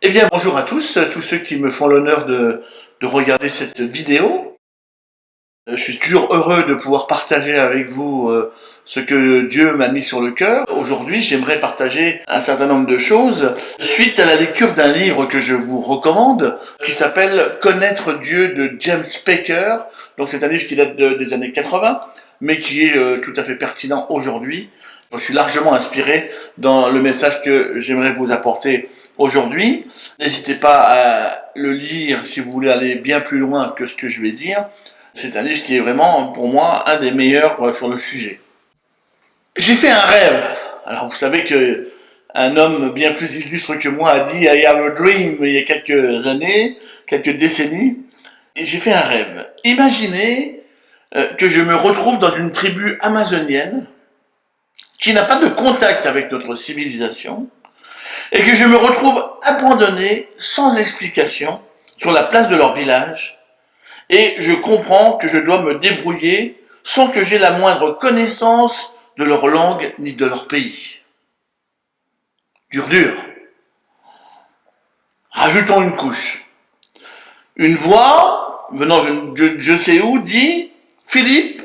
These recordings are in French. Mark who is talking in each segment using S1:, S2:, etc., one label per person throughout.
S1: Eh bien, bonjour à tous ceux qui me font l'honneur de regarder cette vidéo. Je suis toujours heureux de pouvoir partager avec vous ce que Dieu m'a mis sur le cœur. Aujourd'hui, j'aimerais partager un certain nombre de choses suite à la lecture d'un livre que je vous recommande, qui s'appelle Connaître Dieu de James Baker. Donc c'est un livre qui date des années 80, mais qui est tout à fait pertinent aujourd'hui. Je suis largement inspiré dans le message que j'aimerais vous apporter aujourd'hui. N'hésitez pas à le lire si vous voulez aller bien plus loin que ce que je vais dire. C'est un livre qui est vraiment, pour moi, un des meilleurs sur le sujet. J'ai fait un rêve. Alors, vous savez que un homme bien plus illustre que moi a dit I have a dream il y a quelques années, quelques décennies. Et j'ai fait un rêve. Imaginez que je me retrouve dans une tribu amazonienne qui n'a pas de contact avec notre civilisation et que je me retrouve abandonné sans explication sur la place de leur village. Et je comprends que je dois me débrouiller sans que j'aie la moindre connaissance de leur langue ni de leur pays. Dur. Rajoutons une couche. Une voix, venant de je sais où, dit « Philippe,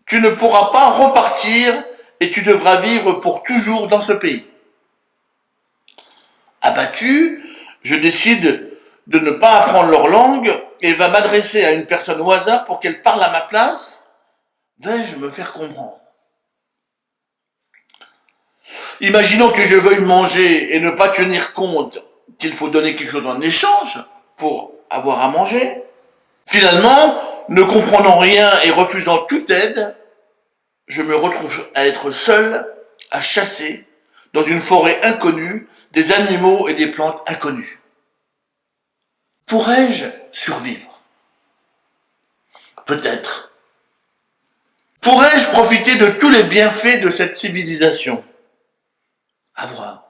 S1: tu ne pourras pas repartir et tu devras vivre pour toujours dans ce pays. » Abattu, je décide de ne pas apprendre leur langue et va m'adresser à une personne au hasard pour qu'elle parle à ma place. Vais-je me faire comprendre? Imaginons que je veuille manger et ne pas tenir compte qu'il faut donner quelque chose en échange pour avoir à manger. Finalement, ne comprenant rien et refusant toute aide, je me retrouve à être seul, à chasser, dans une forêt inconnue, des animaux et des plantes inconnues. Pourrais-je survivre? Peut-être. Pourrais-je profiter de tous les bienfaits de cette civilisation? À voir.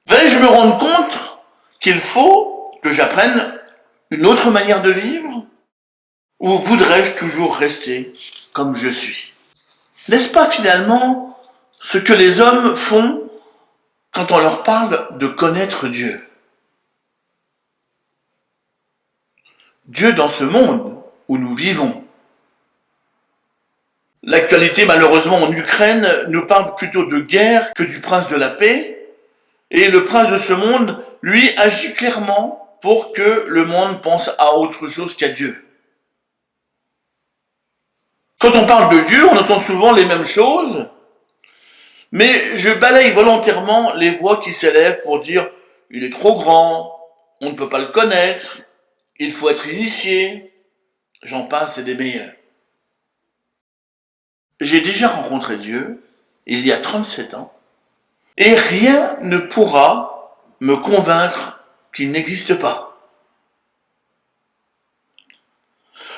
S1: Vais-je me rendre compte qu'il faut que j'apprenne une autre manière de vivre? Ou voudrais-je toujours rester comme je suis? N'est-ce pas finalement ce que les hommes font quand on leur parle de connaître Dieu? Dieu dans ce monde où nous vivons. L'actualité, malheureusement, en Ukraine nous parle plutôt de guerre que du prince de la paix. Et le prince de ce monde, lui, agit clairement pour que le monde pense à autre chose qu'à Dieu. Quand on parle de Dieu, on entend souvent les mêmes choses, mais je balaye volontairement les voix qui s'élèvent pour dire « il est trop grand, on ne peut pas le connaître, il faut être initié », j'en passe et des meilleurs. J'ai déjà rencontré Dieu, il y a 37 ans, et rien ne pourra me convaincre qu'il n'existe pas.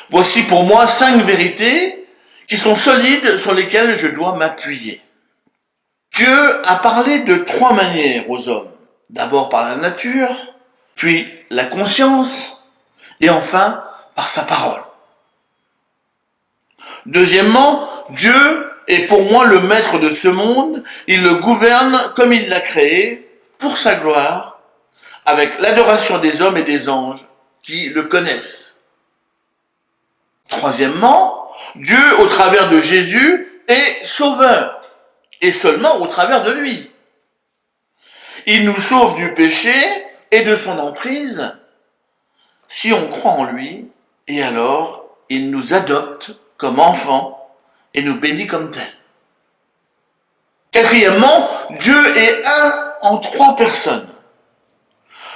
S1: Voici pour moi 5 vérités qui sont solides sur lesquelles je dois m'appuyer. Dieu a parlé de 3 manières aux hommes. D'abord par la nature, puis la conscience, et enfin par sa parole. Deuxièmement, Dieu est pour moi le maître de ce monde, il le gouverne comme il l'a créé, pour sa gloire, avec l'adoration des hommes et des anges qui le connaissent. Troisièmement, Dieu, au travers de Jésus, est sauveur, et seulement au travers de lui. Il nous sauve du péché et de son emprise si on croit en lui, et alors il nous adopte comme enfants et nous bénit comme tels. Quatrièmement, Dieu est un en 3 personnes.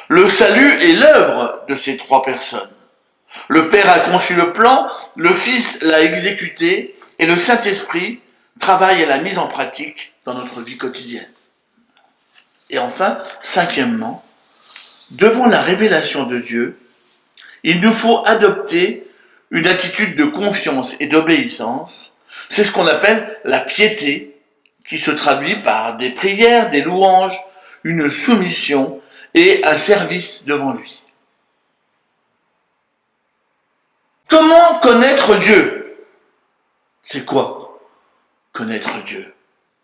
S1: Le salut est l'œuvre de ces 3 personnes. Le Père a conçu le plan, le Fils l'a exécuté, et le Saint-Esprit travaille à la mise en pratique dans notre vie quotidienne. Et enfin, cinquièmement, devant la révélation de Dieu, il nous faut adopter une attitude de confiance et d'obéissance. C'est ce qu'on appelle la piété, qui se traduit par des prières, des louanges, une soumission et un service devant lui. Comment connaître Dieu? C'est quoi connaître Dieu?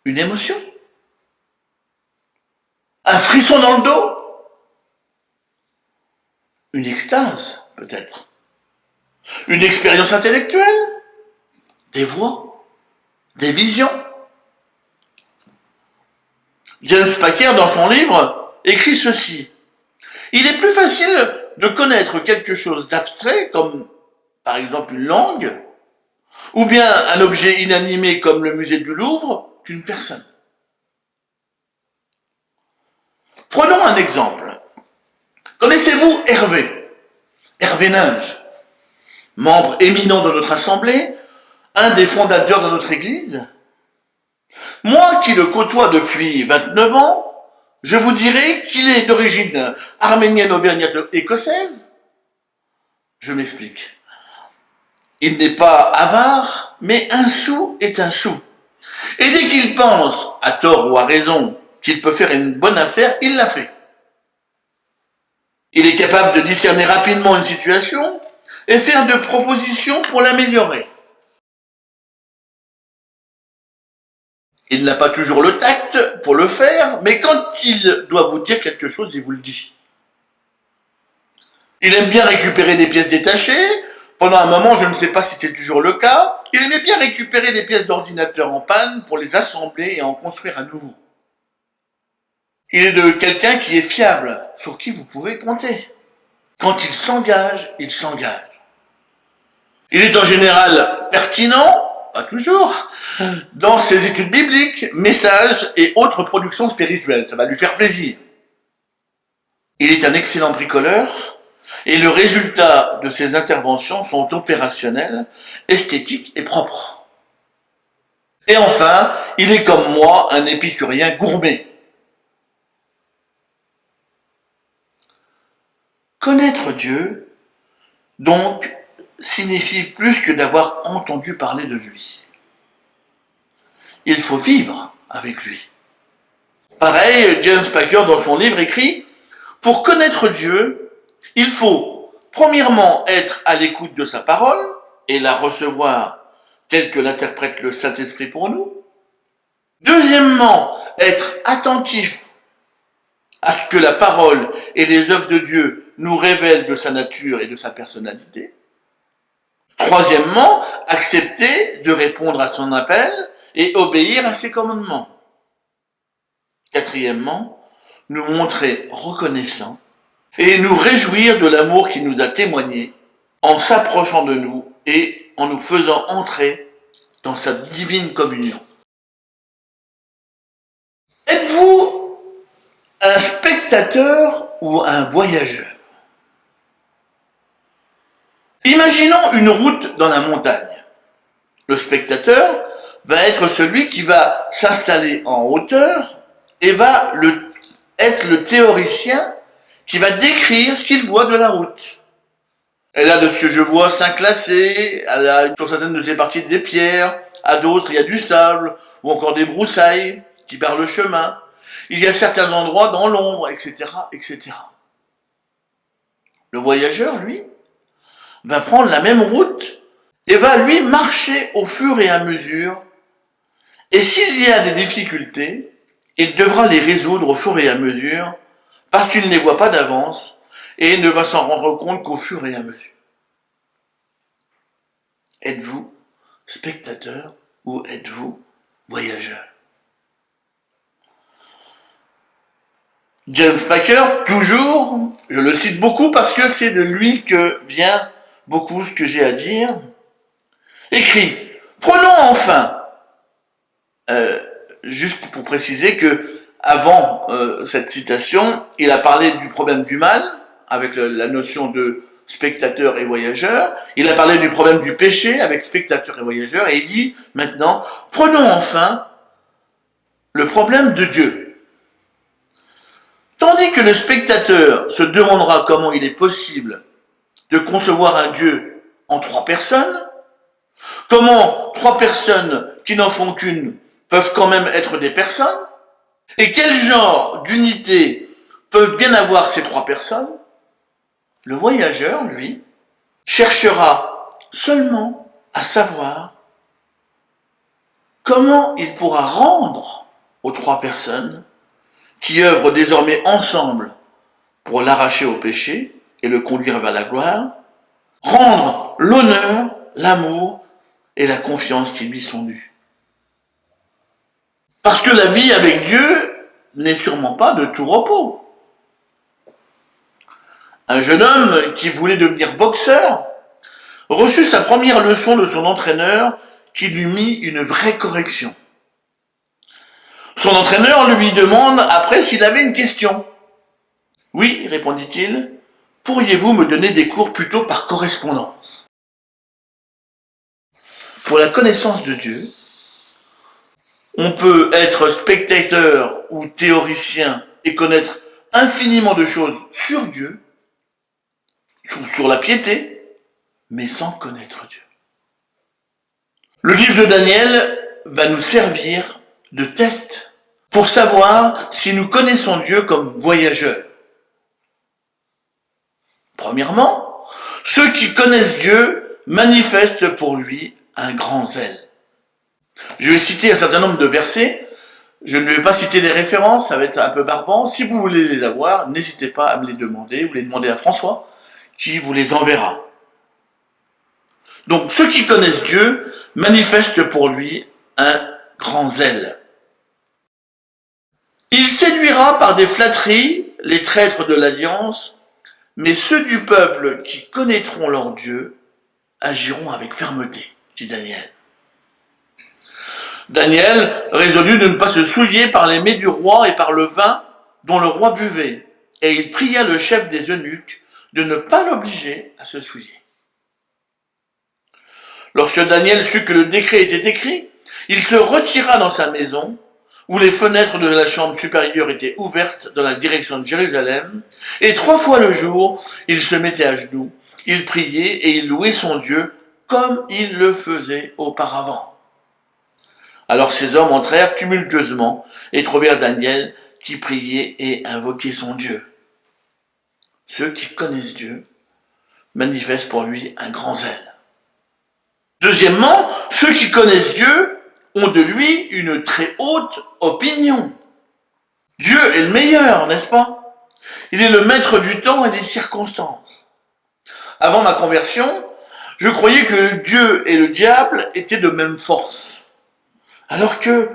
S1: Une émotion? Un frisson dans le dos? une extase, peut-être. Une expérience intellectuelle, des voix, des visions. James Packer, dans son livre, écrit ceci. Il est plus facile de connaître quelque chose d'abstrait, comme par exemple une langue, ou bien un objet inanimé comme le musée du Louvre, qu'une personne. Prenons un exemple. Connaissez-vous Hervé? Hervé Ninge, membre éminent de notre assemblée, un des fondateurs de notre église. Moi qui le côtoie depuis 29 ans, je vous dirai qu'il est d'origine arménienne auvergnate écossaise. Je m'explique. Il n'est pas avare, mais un sou est un sou. Et dès qu'il pense, à tort ou à raison, qu'il peut faire une bonne affaire, il la fait. Il est capable de discerner rapidement une situation et faire de propositions pour l'améliorer. Il n'a pas toujours le tact pour le faire, mais quand il doit vous dire quelque chose, il vous le dit. Il aime bien récupérer des pièces détachées. Pendant un moment, je ne sais pas si c'est toujours le cas, il aimait bien récupérer des pièces d'ordinateur en panne pour les assembler et en construire à nouveau. Il est de quelqu'un qui est fiable, sur qui vous pouvez compter. Quand il s'engage, il s'engage. Il est en général pertinent, pas toujours, dans ses études bibliques, messages et autres productions spirituelles. Ça va lui faire plaisir. Il est un excellent bricoleur et le résultat de ses interventions sont opérationnels, esthétiques et propres. Et enfin, il est comme moi un épicurien gourmet. Connaître Dieu, donc, signifie plus que d'avoir entendu parler de lui. Il faut vivre avec lui. Pareil, James Packer, dans son livre, écrit « Pour connaître Dieu, il faut, premièrement, être à l'écoute de sa parole et la recevoir telle que l'interprète le Saint-Esprit pour nous. Deuxièmement, être attentif à ce que la parole et les œuvres de Dieu nous révèlent de sa nature et de sa personnalité. Troisièmement, accepter de répondre à son appel et obéir à ses commandements. Quatrièmement, nous montrer reconnaissants et nous réjouir de l'amour qu'il nous a témoigné en s'approchant de nous et en nous faisant entrer dans sa divine communion. Êtes-vous un spectateur ou un voyageur? Imaginons une route dans la montagne. Le spectateur va être celui qui va s'installer en hauteur et va être le théoricien qui va décrire ce qu'il voit de la route. Elle a, de ce que je vois, 5 lacets, elle a sur certaines de ses parties des pierres, à d'autres il y a du sable, ou encore des broussailles qui barrent le chemin. Il y a certains endroits dans l'ombre, etc., etc. Le voyageur, lui, va prendre la même route et va, lui, marcher au fur et à mesure. Et s'il y a des difficultés, il devra les résoudre au fur et à mesure, parce qu'il ne les voit pas d'avance, et ne va s'en rendre compte qu'au fur et à mesure. Êtes-vous spectateur ou êtes-vous voyageur? James Packer, toujours, je le cite beaucoup parce que c'est de lui que vient beaucoup ce que j'ai à dire, écrit « Prenons enfin », juste pour préciser que avant cette citation, il a parlé du problème du mal, avec la notion de spectateur et voyageur, il a parlé du problème du péché, avec spectateur et voyageur, et il dit maintenant « Prenons enfin le problème de Dieu ». Tandis que le spectateur se demandera comment il est possible de concevoir un Dieu en 3 personnes, comment 3 personnes qui n'en font qu'une peuvent quand même être des personnes, et quel genre d'unité peuvent bien avoir ces 3 personnes, le voyageur, lui, cherchera seulement à savoir comment il pourra rendre aux 3 personnes qui œuvrent désormais ensemble pour l'arracher au péché et le conduire vers la gloire, rendre l'honneur, l'amour et la confiance qui lui sont dus. Parce que la vie avec Dieu n'est sûrement pas de tout repos. Un jeune homme qui voulait devenir boxeur reçut sa première leçon de son entraîneur qui lui mit une vraie correction. Son entraîneur lui demande après s'il avait une question. « Oui, répondit-il, pourriez-vous me donner des cours plutôt par correspondance ?» Pour la connaissance de Dieu, on peut être spectateur ou théoricien et connaître infiniment de choses sur Dieu, ou sur la piété, mais sans connaître Dieu. Le livre de Daniel va nous servir de test pour savoir si nous connaissons Dieu comme voyageurs. Premièrement, ceux qui connaissent Dieu manifestent pour lui un grand zèle. Je vais citer un certain nombre de versets. Je ne vais pas citer les références, ça va être un peu barbant. Si vous voulez les avoir, n'hésitez pas à me les demander, ou les demander à François, qui vous les enverra. Donc, ceux qui connaissent Dieu manifestent pour lui un grand zèle. Il séduira par des flatteries les traîtres de l'alliance, mais ceux du peuple qui connaîtront leur Dieu agiront avec fermeté, dit Daniel. Daniel résolut de ne pas se souiller par les mets du roi et par le vin dont le roi buvait, et il pria le chef des eunuques de ne pas l'obliger à se souiller. Lorsque Daniel sut que le décret était écrit, il se retira dans sa maison, où les fenêtres de la chambre supérieure étaient ouvertes dans la direction de Jérusalem, et 3 fois le jour, il se mettait à genoux, il priait et il louait son Dieu comme il le faisait auparavant. Alors ces hommes entrèrent tumultueusement et trouvèrent Daniel qui priait et invoquait son Dieu. Ceux qui connaissent Dieu manifestent pour lui un grand zèle. Deuxièmement, ceux qui connaissent Dieu ont de lui une très haute opinion. Dieu est le meilleur, n'est-ce pas? Il est le maître du temps et des circonstances. Avant ma conversion, je croyais que Dieu et le diable étaient de même force. Alors que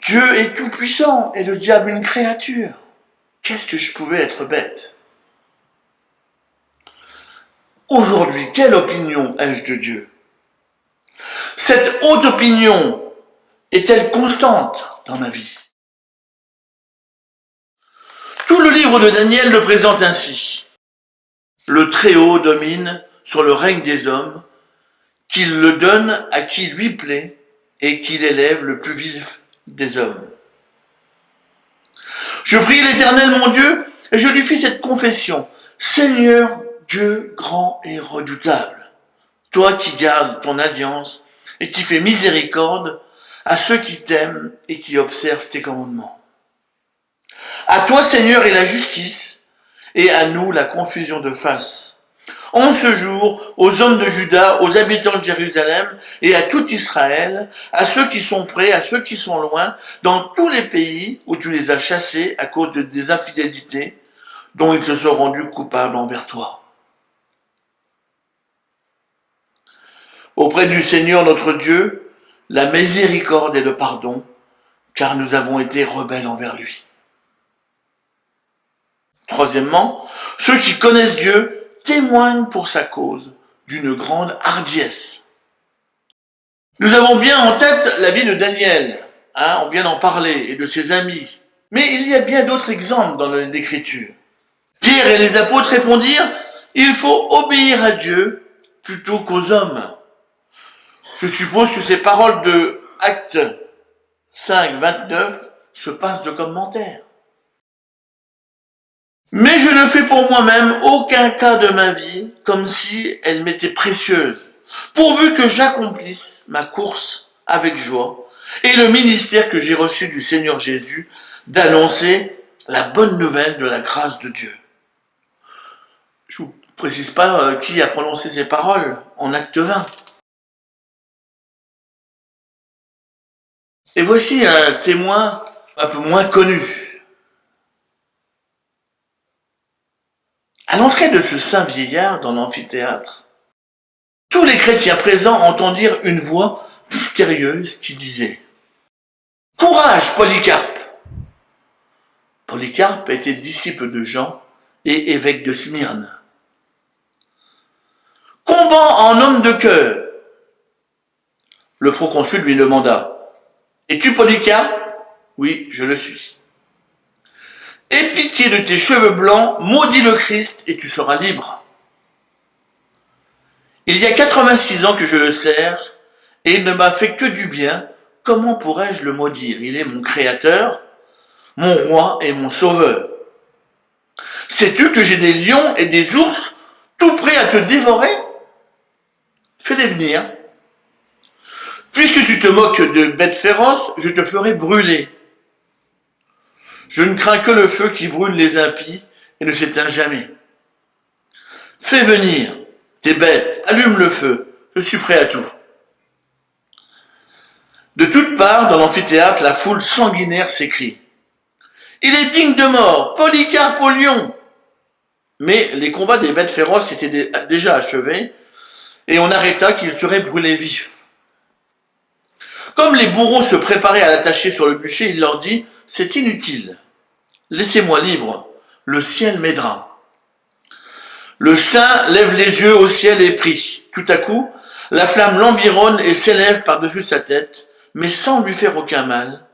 S1: Dieu est tout puissant et le diable une créature. Qu'est-ce que je pouvais être bête? Aujourd'hui, quelle opinion ai-je de Dieu? Cette haute opinion est-elle constante dans ma vie? Tout le livre de Daniel le présente ainsi. Le Très-Haut domine sur le règne des hommes, qu'il le donne à qui lui plaît, et qu'il élève le plus vif des hommes. Je prie l'Éternel mon Dieu, et je lui fis cette confession. Seigneur, Dieu grand et redoutable, toi qui gardes ton alliance et qui fais miséricorde à ceux qui t'aiment et qui observent tes commandements. À toi, Seigneur, est la justice, et à nous la confusion de face. En ce jour, aux hommes de Juda, aux habitants de Jérusalem et à tout Israël, à ceux qui sont près, à ceux qui sont loin, dans tous les pays où tu les as chassés à cause des infidélités dont ils se sont rendus coupables envers toi. Auprès du Seigneur notre Dieu, la miséricorde et le pardon, car nous avons été rebelles envers lui. Troisièmement, ceux qui connaissent Dieu témoigne pour sa cause d'une grande hardiesse. Nous avons bien en tête la vie de Daniel, on vient d'en parler, et de ses amis. Mais il y a bien d'autres exemples dans l'Écriture. Pierre et les apôtres répondirent, il faut obéir à Dieu plutôt qu'aux hommes. Je suppose que ces paroles de Actes 5, 29 se passent de commentaires. Mais je ne fais pour moi-même aucun cas de ma vie comme si elle m'était précieuse, pourvu que j'accomplisse ma course avec joie et le ministère que j'ai reçu du Seigneur Jésus d'annoncer la bonne nouvelle de la grâce de Dieu. Je ne vous précise pas qui a prononcé ces paroles en Acte 20. Et voici un témoin un peu moins connu. À l'entrée de ce saint vieillard dans l'amphithéâtre, tous les chrétiens présents entendirent une voix mystérieuse qui disait « Courage, Polycarpe !» Polycarpe était disciple de Jean et évêque de Smyrne. « Combat en homme de cœur !» Le proconsul lui demanda « Es-tu Polycarpe ?»« Oui, je le suis. »« Aie pitié de tes cheveux blancs, maudis le Christ et tu seras libre. » Il y a 86 ans que je le sers, et il ne m'a fait que du bien. Comment pourrais-je le maudire? Il est mon créateur, mon roi et mon sauveur. Sais-tu que j'ai des lions et des ours tout prêts à te dévorer? Fais-les venir. Puisque tu te moques de bêtes féroces, je te ferai brûler. Je ne crains que le feu qui brûle les impies et ne s'éteint jamais. Fais venir tes bêtes, allume le feu, je suis prêt à tout. De toutes parts, dans l'amphithéâtre, la foule sanguinaire s'écrie. Il est digne de mort, Polycarpe au lion. Mais les combats des bêtes féroces étaient déjà achevés, et on arrêta qu'il serait brûlé vif. Comme les bourreaux se préparaient à l'attacher sur le bûcher, il leur dit « C'est inutile, laissez-moi libre, le ciel m'aidera. » Le saint lève les yeux au ciel et prie. Tout à coup, la flamme l'environne et s'élève par-dessus sa tête, mais sans lui faire aucun mal,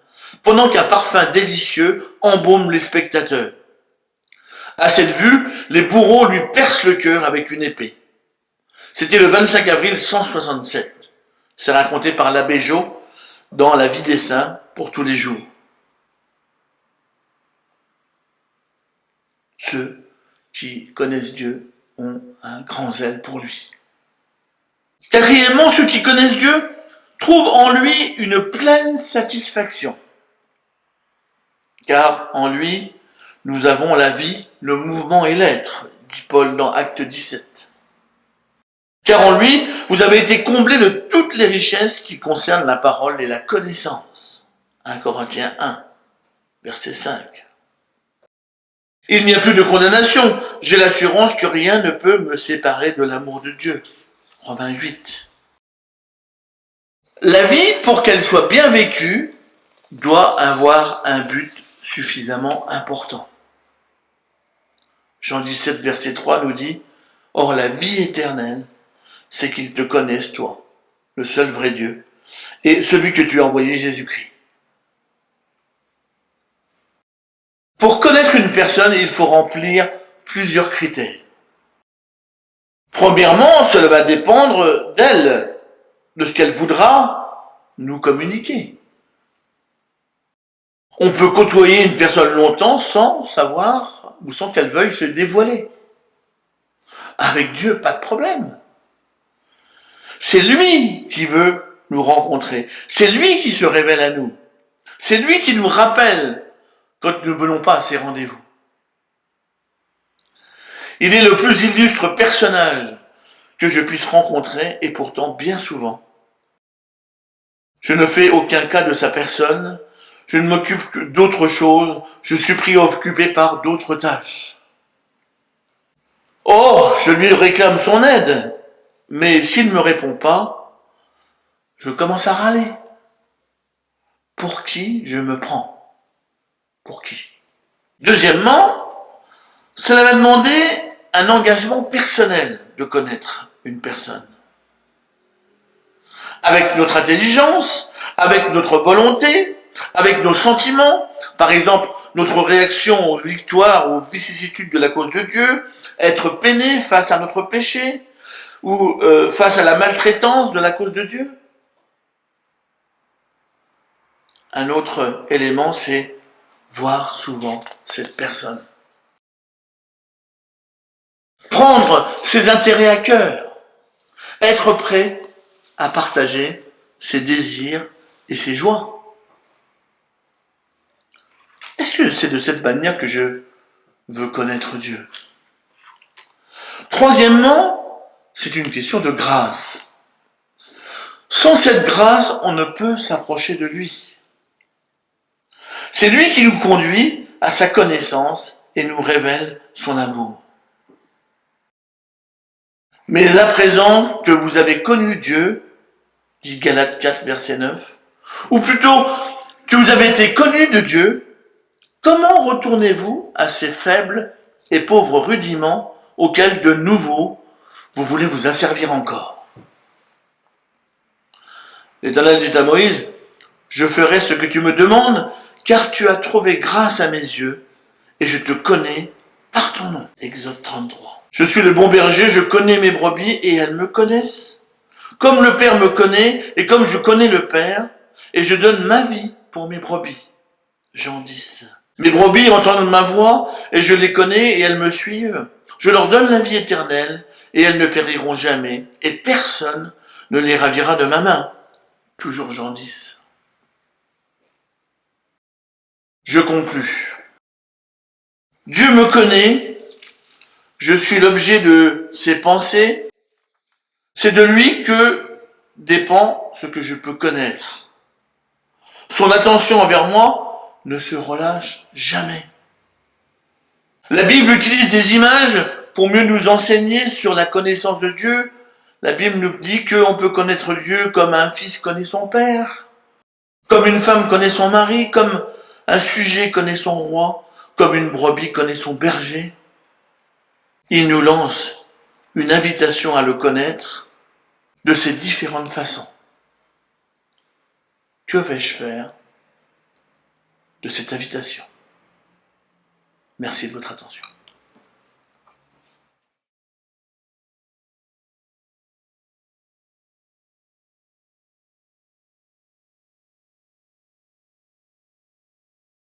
S1: pendant qu'un parfum délicieux embaume les spectateurs. À cette vue, les bourreaux lui percent le cœur avec une épée. C'était le 25 avril 167. C'est raconté par l'abbé Jo dans La vie des saints pour tous les jours. Ceux qui connaissent Dieu ont un grand zèle pour lui. Quatrièmement, ceux qui connaissent Dieu trouvent en lui une pleine satisfaction. Car en lui, nous avons la vie, le mouvement et l'être, dit Paul dans Acte 17. Car en lui, vous avez été comblés de toutes les richesses qui concernent la parole et la connaissance. 1 Corinthiens 1, verset 5. Il n'y a plus de condamnation. J'ai l'assurance que rien ne peut me séparer de l'amour de Dieu. Romains 8. La vie, pour qu'elle soit bien vécue, doit avoir un but suffisamment important. Jean 17, verset 3 nous dit « Or la vie éternelle, c'est qu'ils te connaissent, toi, le seul vrai Dieu, et celui que tu as envoyé, Jésus-Christ. » Pour connaître une personne, il faut remplir plusieurs critères. Premièrement, cela va dépendre d'elle, de ce qu'elle voudra nous communiquer. On peut côtoyer une personne longtemps sans savoir ou sans qu'elle veuille se dévoiler. Avec Dieu, pas de problème. C'est lui qui veut nous rencontrer. C'est lui qui se révèle à nous. C'est lui qui nous rappelle quand nous ne venons pas à ces rendez-vous. Il est le plus illustre personnage que je puisse rencontrer et pourtant bien souvent. Je ne fais aucun cas de sa personne, je ne m'occupe que d'autre chose, je suis préoccupé par d'autres tâches. Oh, je lui réclame son aide, mais s'il ne me répond pas, je commence à râler. Pour qui je me prends? Pour qui? Deuxièmement, cela va demander un engagement personnel de connaître une personne. Avec notre intelligence, avec notre volonté, avec nos sentiments, par exemple notre réaction aux victoires, aux vicissitudes de la cause de Dieu, être peiné face à notre péché, ou face à la maltraitance de la cause de Dieu. Un autre élément, c'est voir souvent cette personne. Prendre ses intérêts à cœur. Être prêt à partager ses désirs et ses joies. Est-ce que c'est de cette manière que je veux connaître Dieu? Troisièmement, c'est une question de grâce. Sans cette grâce, on ne peut s'approcher de lui. C'est lui qui nous conduit à sa connaissance et nous révèle son amour. Mais à présent que vous avez connu Dieu, dit Galates 4, verset 9, ou plutôt que vous avez été connus de Dieu, comment retournez-vous à ces faibles et pauvres rudiments auxquels de nouveau vous voulez vous asservir encore? L'Éternel dit à Moïse, je ferai ce que tu me demandes, car tu as trouvé grâce à mes yeux, et je te connais par ton nom. Exode 33. Je suis le bon berger, je connais mes brebis, et elles me connaissent. Comme le Père me connaît, et comme je connais le Père, et je donne ma vie pour mes brebis. Jean 10. Mes brebis entendent ma voix, et je les connais, et elles me suivent. Je leur donne la vie éternelle, et elles ne périront jamais, et personne ne les ravira de ma main. Toujours Jean 10. Je conclus. Dieu me connaît, je suis l'objet de ses pensées, c'est de lui que dépend ce que je peux connaître. Son attention envers moi ne se relâche jamais. La Bible utilise des images pour mieux nous enseigner sur la connaissance de Dieu. La Bible nous dit qu'on peut connaître Dieu comme un fils connaît son père, comme une femme connaît son mari, comme un sujet connaît son roi, comme une brebis connaît son berger. Il nous lance une invitation à le connaître de ces différentes façons. Que vais-je faire de cette invitation? Merci de votre attention.